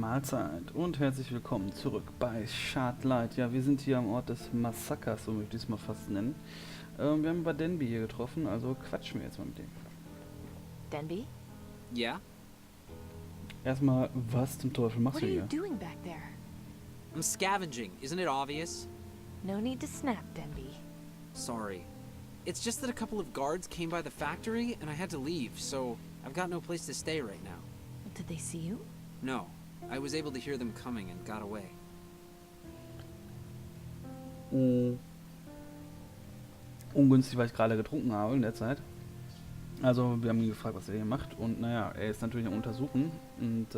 Mahlzeit und herzlich willkommen zurück bei Shardlight. Ja, wir sind hier am Ort des Massakers, so möchte ich es mal fast nennen. Wir haben bei Denby hier getroffen, also quatschen wir jetzt mal mit dem. Denby? Yeah? Erstmal, was zum Teufel machst What du are you hier? doing back there? I'm scavenging, isn't it obvious? No need to snap, Denby. Sorry. It's just that a couple of guards came by the factory and I had to leave, so I've got no place to stay right now. Did they see you? No, I was able to hear them coming and got away. Ungünstig, weil ich gerade getrunken habe in der Zeit. Also, wir haben ihn gefragt, was er hier macht. Und naja, er ist natürlich am Untersuchen. Und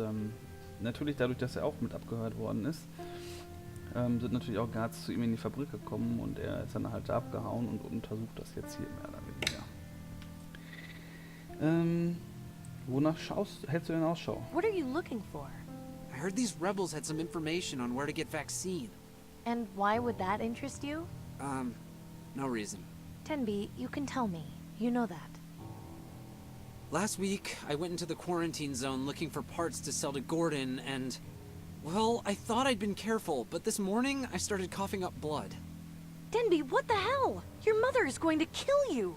natürlich dadurch, dass er auch mit abgehört worden ist, sind natürlich auch Guards zu ihm in die Fabrik gekommen. Und er ist dann halt da abgehauen und untersucht das jetzt hier mehr oder weniger. Wonach hältst du denn Ausschau? What are you looking for? I heard these rebels had some information on where to get vaccine. And why would that interest you? No reason. Denby, you can tell me. You know that. Last week, I went into the quarantine zone looking for parts to sell to Gordon and... Well, I thought I'd been careful, but this morning I started coughing up blood. Denby, what the hell? Your mother is going to kill you!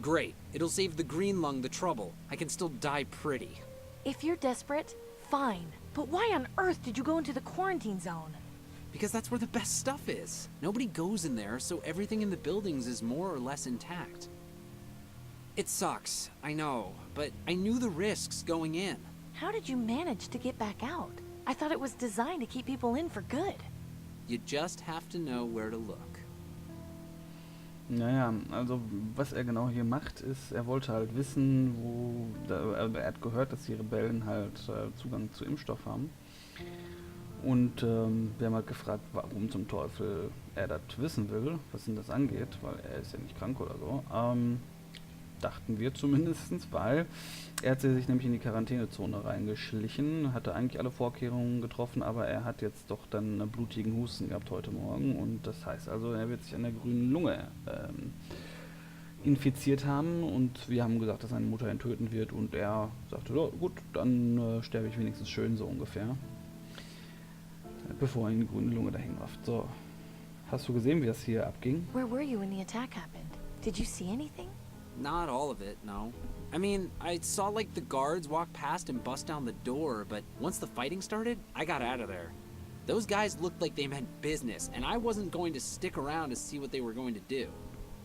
Great. It'll save the green lung the trouble. I can still die pretty. If you're desperate, fine. But why on earth did you go into the quarantine zone? Because that's where the best stuff is. Nobody goes in there, so everything in the buildings is more or less intact. It sucks, I know, but I knew the risks going in. How did you manage to get back out? I thought it was designed to keep people in for good. You just have to know where to look. Naja, also was er genau hier macht, ist, er wollte halt wissen, er hat gehört, dass die Rebellen halt Zugang zu Impfstoff haben. Und wir haben halt gefragt, warum zum Teufel er das wissen will, was denn das angeht, weil er ist ja nicht krank oder so. Dachten wir zumindest, weil er hat sich nämlich in die Quarantänezone reingeschlichen, hatte eigentlich alle Vorkehrungen getroffen, aber er hat jetzt doch dann einen blutigen Husten gehabt heute Morgen und das heißt also, er wird sich an der grünen Lunge infiziert haben und wir haben gesagt, dass seine Mutter ihn töten wird und er sagte, oh, gut, dann sterbe ich wenigstens schön, so ungefähr, bevor er in die grüne Lunge dahin rafft. So, hast du gesehen, wie das hier abging? Where were you when the attack happened? Did you see anything? Not all of it, no. I mean, I saw like the guards walk past and bust down the door, but once the fighting started, I got out of there. Those guys looked like they meant business, and I wasn't going to stick around to see what they were going to do.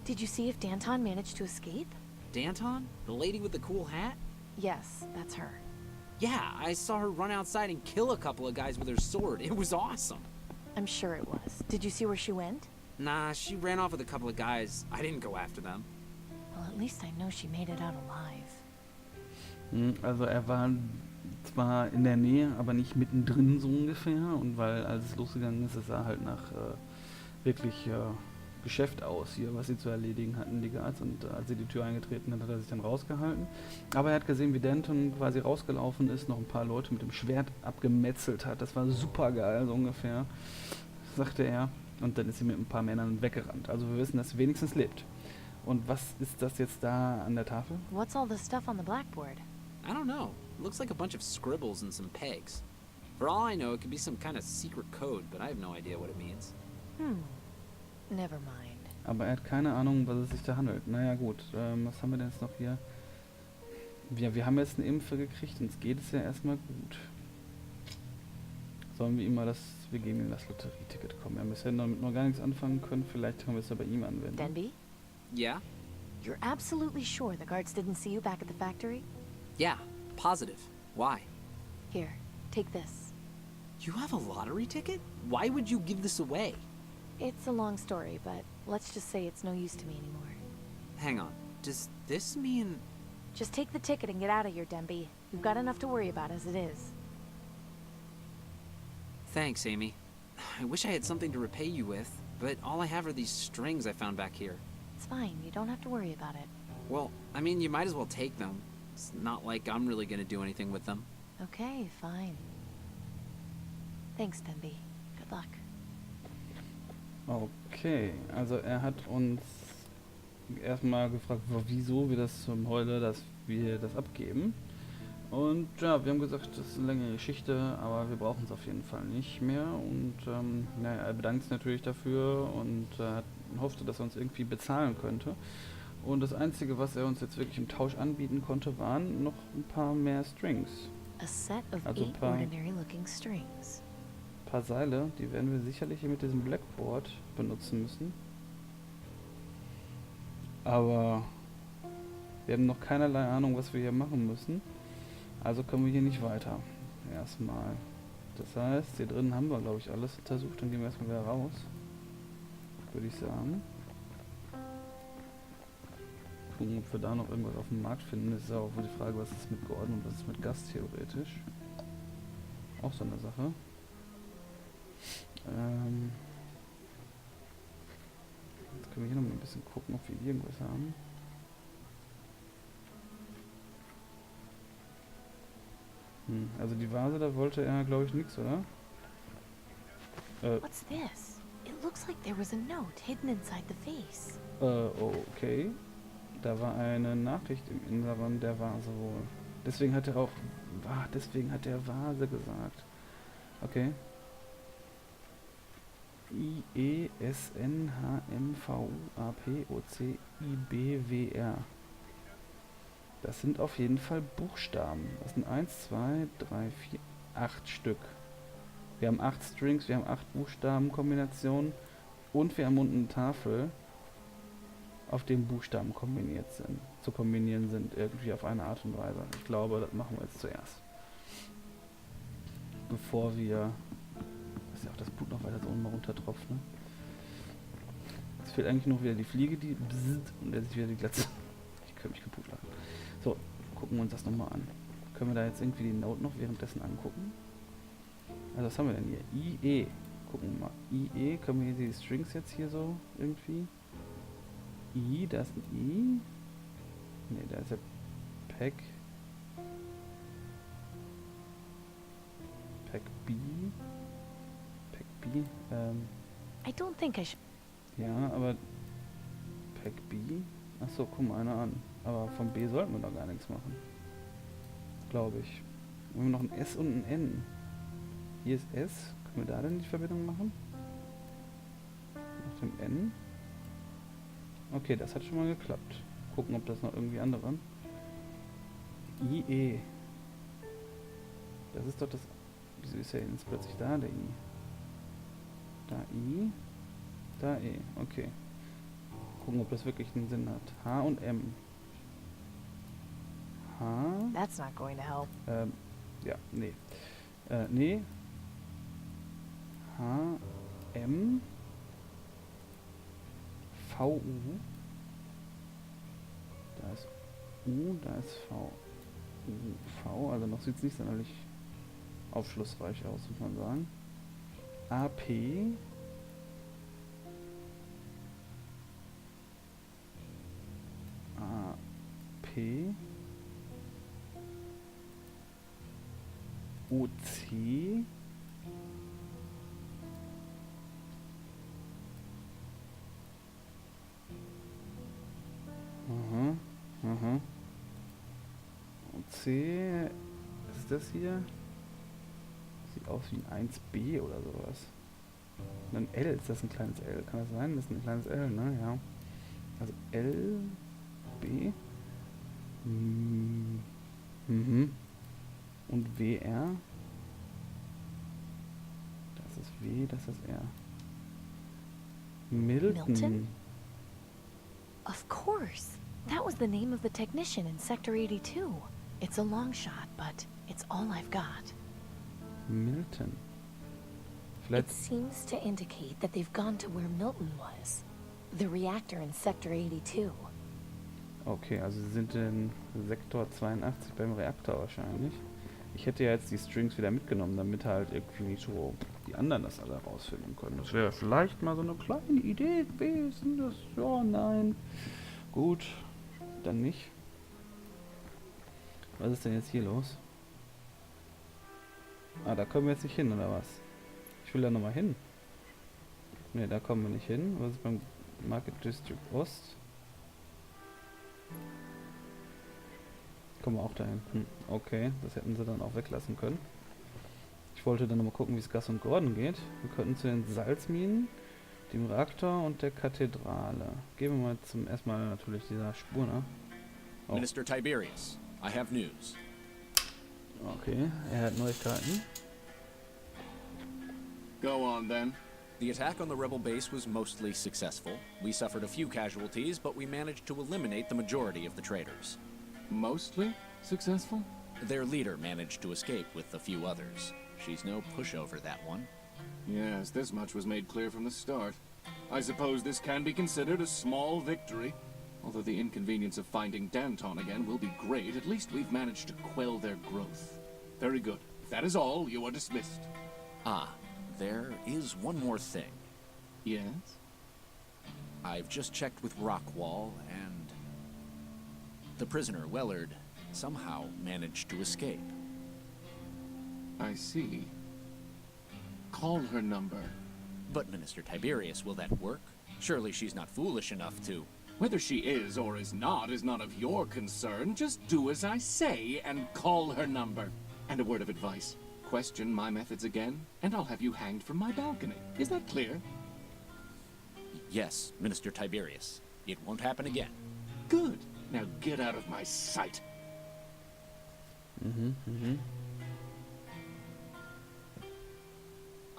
Did you see if Danton managed to escape? Danton? The lady with the cool hat? Yes, that's her. Yeah, I saw her run outside and kill a couple of guys with her sword. It was awesome. I'm sure it was. Did you see where she went? Nah, she ran off with a couple of guys. I didn't go after them. Well, at least I know she made it out alive. Also er war zwar in der Nähe, aber nicht mittendrin so ungefähr und weil als es losgegangen ist, es sah halt nach wirklich Geschäft aus hier, was sie zu erledigen hatten, die Guards, und als sie die Tür eingetreten hat, hat er sich dann rausgehalten. Aber er hat gesehen, wie Danton quasi rausgelaufen ist, noch ein paar Leute mit dem Schwert abgemetzelt hat. Das war super geil, so ungefähr, sagte er. Und dann ist sie mit ein paar Männern weggerannt. Also wir wissen, dass sie wenigstens lebt. Und was ist das jetzt da an der Tafel? What's all this stuff on the blackboard? I don't know. It looks like a bunch of scribbles and some pegs. For all I know, it could be some kind of secret code, but I have no idea what it means. Never mind. Aber er hat keine Ahnung, was es sich da handelt. Naja gut, was haben wir denn jetzt noch hier? Wir haben jetzt eine Impfe gekriegt, uns geht es ja erstmal gut. Sollen wir ihm mal wir geben ihm das Lotterieticket. Komm, wir haben bisher damit noch gar nichts anfangen können, vielleicht können wir es ja bei ihm anwenden. Denby? Yeah? You're absolutely sure the guards didn't see you back at the factory? Yeah, positive. Why? Here, take this. You have a lottery ticket? Why would you give this away? It's a long story, but let's just say it's no use to me anymore. Hang on. Does this mean... Just take the ticket and get out of here, Denby. You've got enough to worry about as it is. Thanks, Amy. I wish I had something to repay you with, but all I have are these strings I found back here. It's fine, you don't have to worry about it. Well, I mean, you might as well take them. It's not like I'm really gonna do anything with them. Okay, fine. Thanks, Denby. Good luck. Okay, also er hat uns erstmal gefragt, wieso wir das zum Heule, dass wir das abgeben. Und ja, wir haben gesagt, das ist eine längere Geschichte, aber wir brauchen es auf jeden Fall nicht mehr. Und naja, er bedankt sich natürlich dafür und hoffte, dass er uns irgendwie bezahlen könnte. Und das Einzige, was er uns jetzt wirklich im Tausch anbieten konnte, waren noch ein paar mehr Strings. A set of Also 8 ordinary-looking strings. Ein paar Seile, die werden wir sicherlich hier mit diesem Blackboard benutzen müssen. Aber wir haben noch keinerlei Ahnung, was wir hier machen müssen. Also kommen wir hier nicht weiter. Erstmal. Das heißt, hier drin haben wir, glaube ich, alles untersucht. Dann gehen wir erstmal wieder raus. Würde ich sagen. Gucken, ob wir da noch irgendwas auf dem Markt finden. Das ist ja auch die Frage, was ist mit Gordon und was ist mit Gast theoretisch. Auch so eine Sache. Jetzt können wir hier noch mal ein bisschen gucken, ob wir irgendwas haben. Also die Vase, da wollte er, glaube ich, nichts, oder? What's this? It looks like there was a note hidden inside the vase. Okay. Da war eine Nachricht im Inneren der Vase wohl. Deswegen hat er auch... deswegen hat er Vase gesagt. Okay. IESNHMVUAPOCIBWR. Das sind auf jeden Fall Buchstaben. Das sind 1, 2, 3, 4, 8 Stück. Wir haben 8 Strings, wir haben 8 Buchstabenkombinationen und wir haben unten eine Tafel, auf dem Buchstaben zu kombinieren sind, irgendwie auf eine Art und Weise. Ich glaube, das machen wir jetzt zuerst. Bevor wir... Das ist ja auch das Blut noch weiter so unten runter tropft, ne? Es fehlt eigentlich noch wieder die Fliege, die bzzzt, und der sich wieder die Glatze... Ich könnte mich kaputt lachen. So, gucken wir uns das nochmal an. Können wir da jetzt irgendwie die Note noch währenddessen angucken? Also was haben wir denn hier? IE. Gucken wir mal. IE, können wir hier die Strings jetzt hier so irgendwie... I, da ist ein I. Ne, da ist ja Pack. Pack B. Pack B. I don't think I should. Ja, aber Pack B. Achso, guck mal einer an. Aber von B sollten wir noch gar nichts machen. Glaube ich. Wir haben noch ein S und ein N. Hier ist S. Können wir da denn die Verbindung machen? Nach dem N. Okay, das hat schon mal geklappt. Gucken, ob das noch irgendwie andere. IE. Das ist doch das... Wieso ist er jetzt plötzlich da, der I? Da I. Da E. Okay. Gucken, ob das wirklich einen Sinn hat. H und M. H. That's not going to help. Ja, nee. Nee. H. M. VU. Da ist U, da ist V. U, V, also noch sieht es nicht sonderlich aufschlussreich aus, muss man sagen. AP. AP. OC. Und C, ist das hier? Sieht aus wie ein 1B oder sowas. Und ein L, ist das ein kleines L? Kann das sein? Das ist ein kleines L, ne? Ja. Also L, B. Und WR. Das ist W, das ist R. Milton? Of course. That was the name of the technician in Sector 82. It's a long shot, but it's all I've got. Milton. It Vielleicht... seems to indicate that they've gone to where Milton was. The reactor in Sector 82. Okay, also sie sind in Sektor 82 beim Reaktor wahrscheinlich. Ich hätte ja jetzt die Strings wieder mitgenommen, damit halt irgendwie nicht so die anderen das alle rausfinden können. Das wäre vielleicht mal so eine kleine Idee gewesen. Das, ja, nein. Gut, dann nicht. Was ist denn jetzt hier los? Ah, da kommen wir jetzt nicht hin, oder was? Ich will da nochmal hin. Ne, da kommen wir nicht hin. Was ist beim Market District Ost? Kommen wir auch dahin. Okay, das hätten sie dann auch weglassen können. Ich wollte dann noch mal gucken, wie es Gus und Gordon geht. Wir könnten zu den Salzminen, dem Reaktor und der Kathedrale. Gehen wir mal zum erstmal natürlich dieser Spur, ne? Oh. Minister Tiberius, I have news. Okay, er hat Neuigkeiten. Go on then. The attack on the rebel base was mostly successful. We suffered a few casualties, but we managed to eliminate the majority of the traitors. Mostly successful? Their leader managed to escape with a few others. She's no pushover, that one. Yes, this much was made clear from the start. I suppose this can be considered a small victory. Although the inconvenience of finding Danton again will be great, at least we've managed to quell their growth. Very good. If that is all, you are dismissed. Ah, there is one more thing. Yes? I've just checked with Rockwall, and the prisoner, Wellard, somehow managed to escape. I see. Call her number. But, Minister Tiberius, will that work? Surely she's not foolish enough to... Whether she is or is not none of your concern. Just do as I say and call her number. And a word of advice. Question my methods again, and I'll have you hanged from my balcony. Is that clear? Yes, Minister Tiberius. It won't happen again. Good. Now get out of my sight.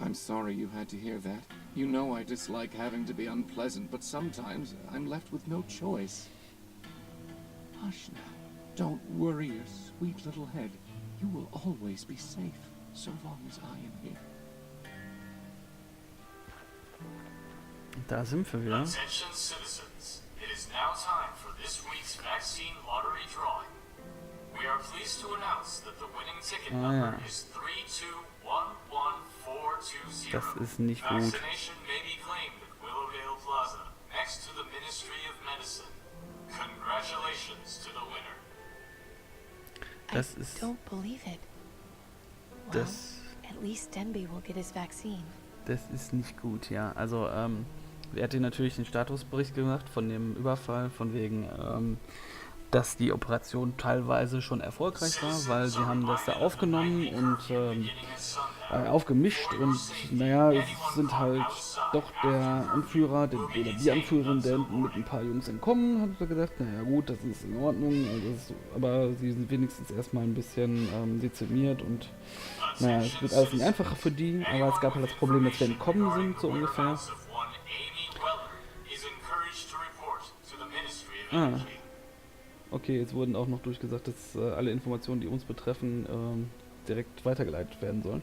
I'm sorry you had to hear that. You know I dislike having to be unpleasant, but sometimes I'm left with no choice. Hush now. Don't worry your sweet little head. You will always be safe, so long as I am here. Da sind wir wieder. Attention citizens, it is now time for this week's vaccine lottery drawing. We are pleased to announce that the winning ticket number is 32114420. Das ist nicht gut. Vaccination may be claimed at Willowdale Plaza, next to the Ministry of Medicine. Congratulations to the winner. Das ist... Don't believe it. Well, Das... at least Denby will get his vaccine. Das ist nicht gut, ja. Also, er hat dir natürlich den Statusbericht gemacht von dem Überfall, von wegen, dass die Operation teilweise schon erfolgreich war, weil sie haben das da aufgenommen und aufgemischt und naja, es sind halt doch der Anführer oder die Anführerin, der mit ein paar Jungs entkommen, hat er gesagt, naja gut, das ist in Ordnung, also aber sie sind wenigstens erstmal ein bisschen dezimiert und naja, es wird alles nicht einfacher für die, aber es gab halt das Problem, dass wir entkommen sind, so ungefähr. Okay, jetzt wurden auch noch durchgesagt, dass alle Informationen, die uns betreffen, direkt weitergeleitet werden sollen.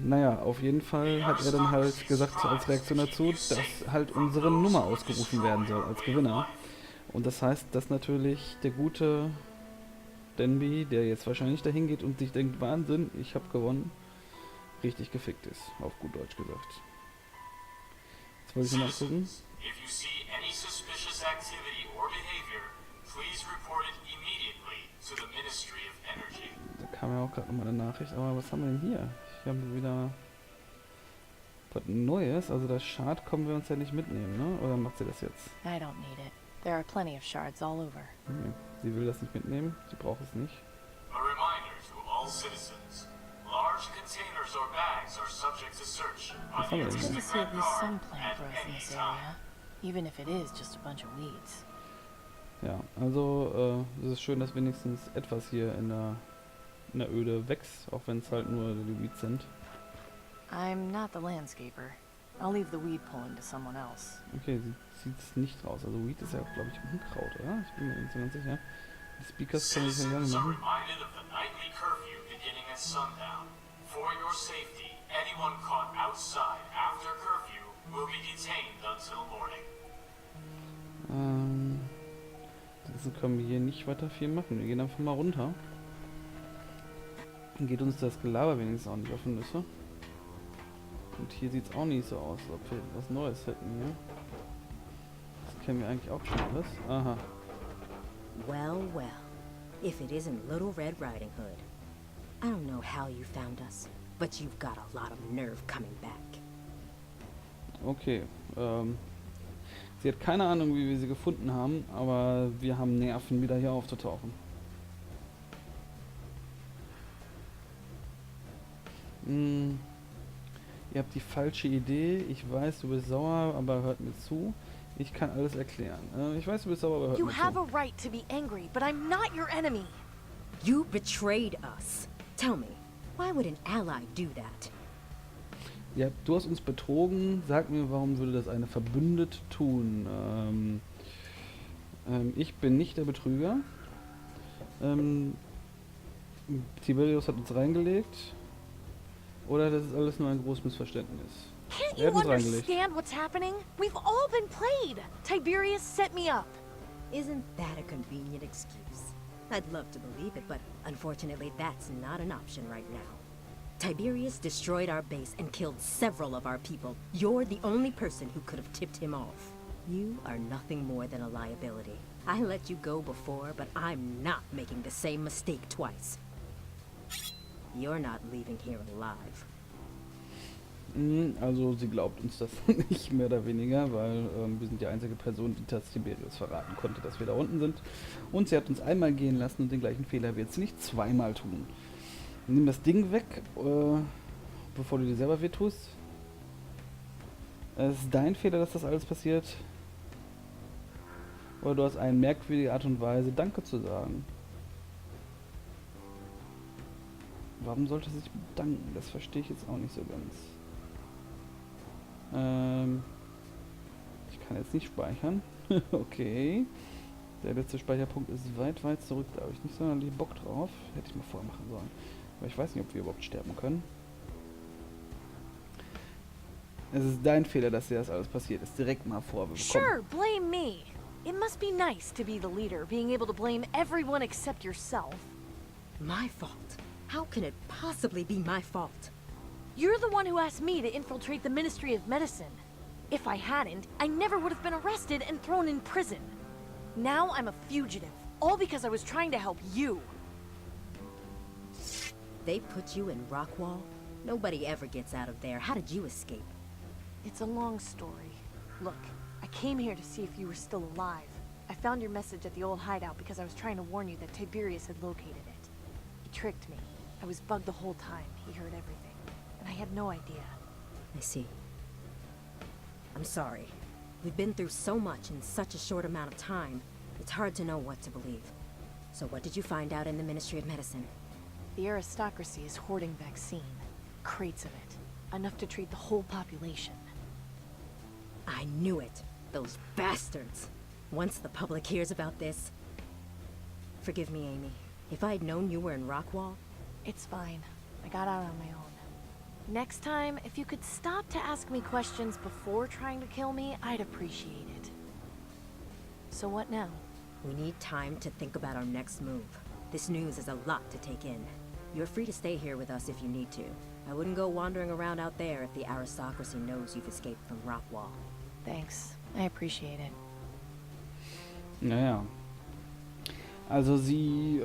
Naja, auf jeden Fall hat er dann halt gesagt, als Reaktion dazu, dass halt unsere Nummer ausgerufen werden soll als Gewinner. Und das heißt, dass natürlich der gute Denby, der jetzt wahrscheinlich dahin geht und sich denkt, Wahnsinn, ich habe gewonnen, richtig gefickt ist, auf gut Deutsch gesagt. Jetzt wollte ich mal gucken. Da kam ja auch gerade nochmal eine Nachricht, aber was haben wir denn hier? Hier haben wir wieder was Neues, also das Shard können wir uns ja nicht mitnehmen, ne? Oder macht sie das jetzt? I don't need it. There are plenty of shards all over. Nee, sie will das nicht mitnehmen, sie braucht es nicht. A reminder to all citizens. Large containers or bags are subject to search by the It's good to see at least some at plant growth in any this time. area, even if it is just a bunch of weeds. Ja, also es ist schön, dass wenigstens etwas hier in der Öde wächst, auch wenn es halt nur die Weeds sind. I'm not the landscaper. I'll leave the weed pulling to someone else. Okay, sieht es nicht raus. Also Weed ist ja, glaube ich, Unkraut, oder? Ich bin mir nicht so ganz sicher. Die Speakers kann ich ja gerne Citizens are machen. reminded of the nightly curfew beginning at sundown. For your safety, anyone caught outside after curfew will be detained until morning. Deswegen können wir hier nicht weiter viel machen. Wir gehen einfach mal runter. Dann geht uns das Gelaber wenigstens auch nicht auf die Nüsse. Und hier sieht es auch nicht so aus, als ob wir was Neues hätten hier. Das kennen wir eigentlich auch schon alles. Aha. Well, well. If it isn't Little Red Riding Hood. I don't know how you found us, but you've got a lot of nerve coming back. Okay. Sie hat keine Ahnung, wie wir sie gefunden haben, aber wir haben Nerven, wieder hier aufzutauchen. Hm, ihr habt die falsche Idee. Ich weiß, du bist sauer, aber hört mir zu. Ich kann alles erklären. Ich weiß, du bist sauer, aber hört You mir have zu. a right to be angry, but I'm not your enemy. You betrayed us. Tell me, why would an ally do that? Ja, du hast uns betrogen. Sag mir, warum würde das eine Verbündete tun? Ich bin nicht der Betrüger. Tiberius hat uns reingelegt. Oder das ist alles nur ein großes Missverständnis. Can't Er you hat uns reingelegt. understand what's happening? We've all been played. Tiberius set me up. Isn't that a convenient excuse? I'd love to believe it, but unfortunately that's not an option right now. Tiberius destroyed our base and killed several of our people. You're the only person who could have tipped him off. You are nothing more than a liability. I let you go before, but I'm not making the same mistake twice. You're not leaving here alive. Also sie glaubt uns das nicht, mehr oder weniger, weil wir sind die einzige Person, die das Tiberius verraten konnte, dass wir da unten sind. Und sie hat uns einmal gehen lassen und den gleichen Fehler wird sie nicht zweimal tun. Nimm das Ding weg, bevor du dir selber wehtust. Es ist dein Fehler, dass das alles passiert. Oder du hast eine merkwürdige Art und Weise, Danke zu sagen. Warum sollte sie sich bedanken? Das verstehe ich jetzt auch nicht so ganz. Ich kann jetzt nicht speichern. Okay. Der letzte Speicherpunkt ist weit, weit zurück. Da habe ich nicht sonderlich Bock drauf. Hätte ich mal vorher machen sollen. Aber ich weiß nicht, ob wir überhaupt sterben können. Es ist dein Fehler, dass dir das alles passiert ist. Direkt mal Vorwürfe bekommen. Sure, blame me. It must be nice to be the leader, being able to blame everyone except yourself. My fault? How can it possibly be my fault? You're the one who asked me to infiltrate the Ministry of Medicine. If I hadn't, I never would have been arrested and thrown in prison. Now I'm a fugitive, all because I was trying to help you. They put you in Rockwall? Nobody ever gets out of there. How did you escape? It's a long story. Look, I came here to see if you were still alive. I found your message at the old hideout because I was trying to warn you that Tiberius had located it. He tricked me. I was bugged the whole time. He heard everything. And I had no idea. I see. I'm sorry. We've been through so much in such a short amount of time. It's hard to know what to believe. So what did you find out in the Ministry of Medicine? The aristocracy is hoarding vaccine. Crates of it. Enough to treat the whole population. I knew it. Those bastards. Once the public hears about this... Forgive me, Amy. If I'd known you were in Rockwall... It's fine. I got out on my own. Next time, if you could stop to ask me questions before trying to kill me, I'd appreciate it. So what now? We need time to think about our next move. This news is a lot to take in. You're free to stay here with us if you need to. I wouldn't go wandering around out there if the aristocracy knows you've escaped from Rockwall. Thanks. I appreciate it. Naja. Also sie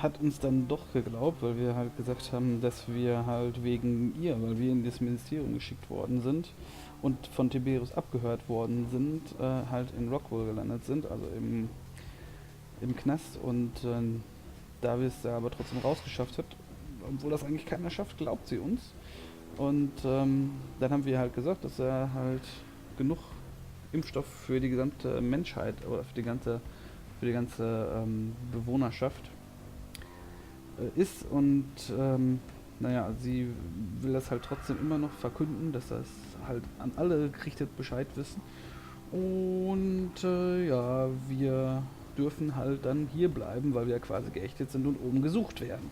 hat uns dann doch geglaubt, weil wir halt gesagt haben, dass wir halt wegen ihr, weil wir in das Ministerium geschickt worden sind und von Tiberius abgehört worden sind, halt in Rockwall gelandet sind, also im Knast. Und da wir es da aber trotzdem rausgeschafft hat, obwohl das eigentlich keiner schafft, glaubt sie uns. Und dann haben wir halt gesagt, dass er halt genug Impfstoff für die gesamte Menschheit oder für die ganze Bewohnerschaft ist. Und naja, sie will das halt trotzdem immer noch verkünden, dass das halt an alle gerichtet Bescheid wissen. Und ja, wir dürfen halt dann hier bleiben, weil wir quasi geächtet sind und oben gesucht werden.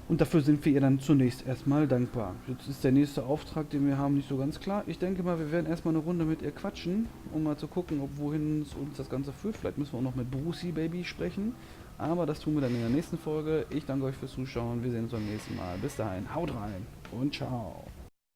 Und dafür sind wir ihr dann zunächst erstmal dankbar. Jetzt ist der nächste Auftrag, den wir haben, nicht so ganz klar. Ich denke mal, wir werden erstmal eine Runde mit ihr quatschen, um mal zu gucken, wohin uns das Ganze führt. Vielleicht müssen wir auch noch mit Brucey Baby sprechen. Aber das tun wir dann in der nächsten Folge. Ich danke euch fürs Zuschauen. Wir sehen uns beim nächsten Mal. Bis dahin, haut rein und ciao.